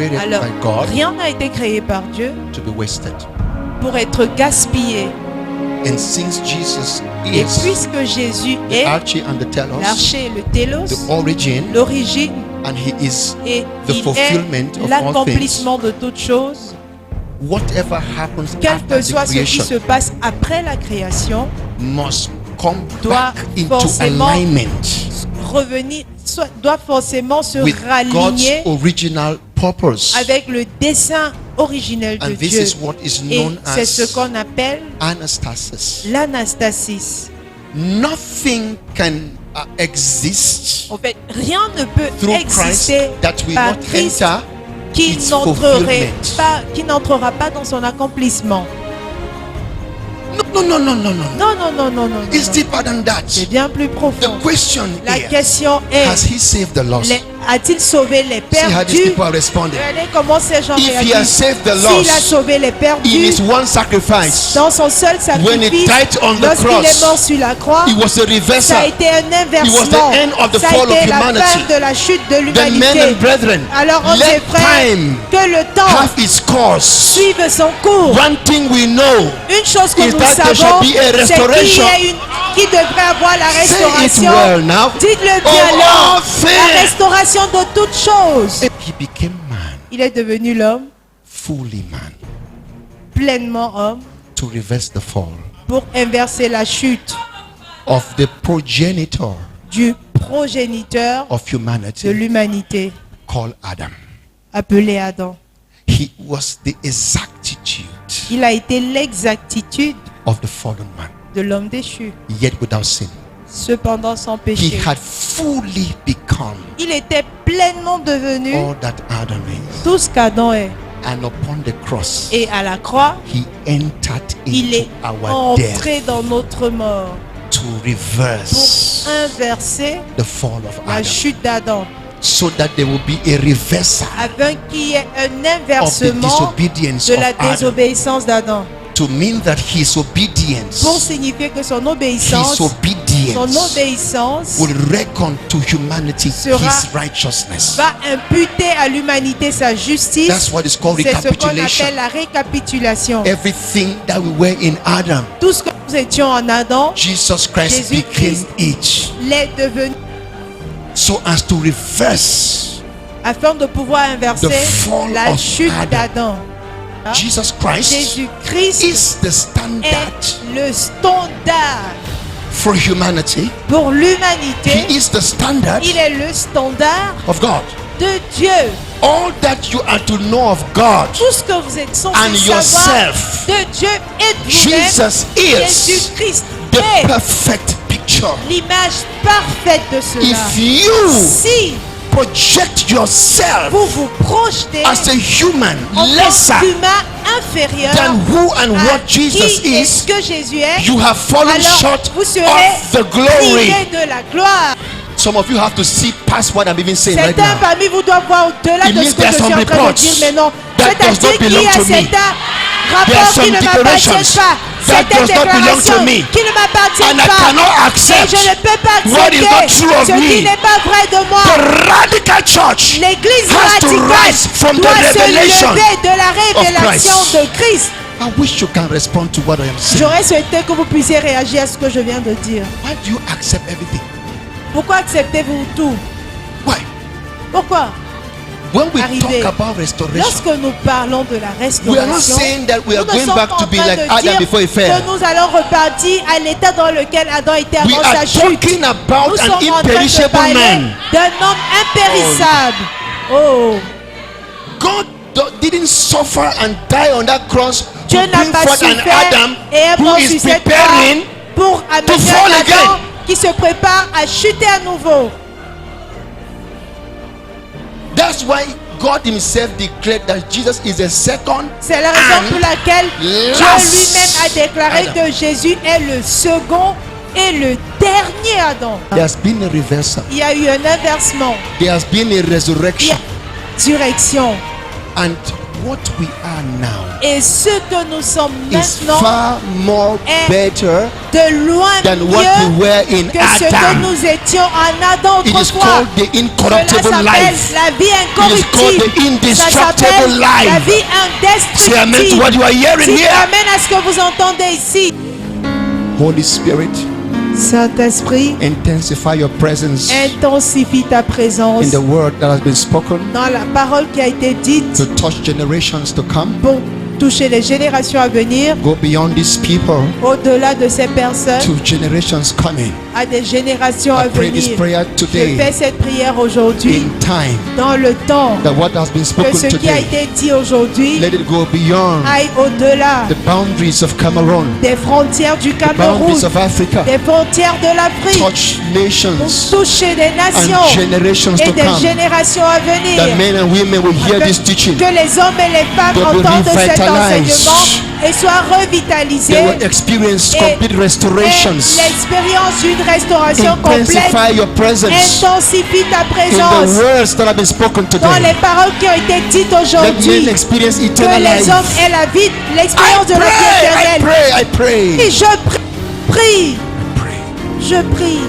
created Alors, by God rien n'a été créé par Dieu to be wasted. pour être gaspillé. And since Jesus Et is puisque Jésus the est arche and the telos, l'archer, le télos, the origin, l'origine, and he is et the il est fulfillment of all things, l'accomplissement de toutes choses, whatever happens quel after que the soit ce qui creation se passe après la création, must come doit back into forcément alignment doit forcément se with God's raligner original purpose. avec le dessein originel de And this Dieu. is what is Et known c'est ce as qu'on appelle anastasis. l'anastasis. Nothing can exist En fait, rien ne peut through Christ exister that will par not Christ enter qui its n'entrera pas dans son accomplissement. No. Non, non, non, non, non, non. It's non. deeper than that. C'est bien plus The profond. question La is, question est, has he saved the lost? a-t-il sauvé les See how these perdus? people are responding. Regardez comment ces gens If he has réagissent. saved the S'il a lost sauvé les in perdus his one sacrifice, dans son seul when he sacrifice, died on the lorsqu'il est cross, mort sur la croix, it was a ça a reversal. été un It was inversement. the end of the Ça fall a été of la humanity. fin de la chute de Then men l'humanité. and brethren, Alors, hommes let et frères, time que le temps have its course. suive son cours. One thing we know Une chose que is nous that there shall savons, be a c'est restoration. qui devrait avoir la Say it restauration. well now. Dites-le Of bien all alors. things. La restauration de toutes choses. He became man, Il est devenu l'homme, fully man, pleinement homme, to reverse the fall pour inverser la chute of the progenitor du progéniteur of de humanity l'humanité, called Adam. appelé Adam. He was the exactitude Il a été l'exactitude of the fallen man, de l'homme déchu, yet without sin. cependant sans He péché. had fully become Il était pleinement devenu all that Adam is. tout ce qu'Adam est. And upon the cross, Et à la croix, he entered il into est our death entré dans notre mort to pour reverse inverser the fall of la Adam, chute d'Adam, so that there will be a reversal afin qu'il y ait un of the inversement disobedience de of la Adam, désobéissance d'Adam, to mean that his obedience, pour signifier que son obéissance will reckon to humanity sera- his righteousness. va imputer à l'humanité sa justice. That's what is called C'est ce qu'on recapitulation. appelle la récapitulation. Everything that we were in Adam, Tout ce que nous étions en Adam, Jesus Christ Jésus became Christ it, l'est devenu, so as to reverse afin de pouvoir inverser The fall la of chute Adam. d'Adam. Jesus Christ Jésus-Christ is the standard est le standard for humanity. pour He l'humanité. is the standard Il est le standard of God. de Dieu. All that you are to know of God Tout ce que vous êtes censé and savoir yourself, de Dieu et de vous-même, Jesus is Jésus-Christ the est perfect picture. l'image parfaite de cela. If you Si project yourself vous vous projetez as a human en lesser tant qu'humain inférieur than who and à what Jesus qui est is, ce que Jésus est, you have fallen alors short vous serez of the glory. privé de la gloire. Some of you have to see past what I'm even saying right Certains now. parmi vous doivent voir au-delà It de means ce que there je are suis en some train de reports dire, mais non. that does C'est-à-dire not qu'il y belong a to me. certains There are rapports some qui ne m'appartiennent declarations pas, that certaines does not belong to déclarations me. qui ne And m'appartiennent I pas. cannot Et accept je ne peux pas what is not accepter true of ce qui me. n'est pas vrai de moi. The radical church L'église has to rise from radicale the doit se revelation lever de la révélation Christ. de Christ. I wish you can respond to what I am saying. J'aurais souhaité que vous puissiez réagir à ce que je viens de dire. Why do you accept everything? Pourquoi acceptez-vous tout? Why? Pourquoi? When we Arrivé. talk about restoration, Lorsque nous parlons de la we are not restauration, saying that we are nous ne going sommes back pas to en be train like de Adam dire before he fell. que nous allons repartir à l'état dans lequel Adam était We avant are sa chute. talking about Nous an sommes en train de imperishable parler man. d'un homme impérissable. Oh, God didn't suffer and die on that cross to Dieu n'a bring pas forth an souffert Adam et est who mort is sur cette preparing croix pour amener fall un again. Adam qui se prépare à chuter à nouveau. That's why God himself declared that Jesus is the second C'est la raison and pour laquelle Dieu last lui-même a déclaré Adam. que Jésus est le second et le dernier Adam. There has been a reversal. Il y a eu un inversement, There has been a il y resurrection. a direction. And what we are now Et ce que nous sommes is maintenant far more est better de loin than what we mieux were in que ce que Adam. nous étions en Adam It is autrefois. called the Cela incorruptible s'appelle life. la vie It is called the incorruptible. Ça indestructible s'appelle la life. vie Say amen to indestructible. what you are hearing Dites here. amen à ce que vous entendez ici. Holy Spirit, Saint-Esprit, intensify your presence intensifie ta présence in the word that has been spoken dans la parole qui a été dite to touch generations to come. pour toucher les générations à venir, Go beyond these people au-delà de ces personnes, to generations coming. à des générations à I pray this venir. prayer Je today fais cette prière aujourd'hui, in time dans le temps, that what has been que spoken ce qui a today, été dit aujourd'hui let it go beyond aille au-delà the boundaries of Cameroon, des frontières du the Cameroun, boundaries of Africa, des frontières de l'Afrique, touch pour nations toucher des nations and generations et to des come. générations à venir. That men and women will hear Que, this teaching. que les hommes et les femmes They will entendent cet revitalize. enseignement et soient revitalisés. They will experience complete Et restorations. l'expérience d'une restauration complète. Intensify your presence Intensifie ta in the présence words that have been spoken dans today. les paroles qui ont été dites Let aujourd'hui. men experience Que eternal les hommes life. aient la vie, I l'expérience de la vie pray, I éternelle. pray, I pray. Et je prie, I pray. je prie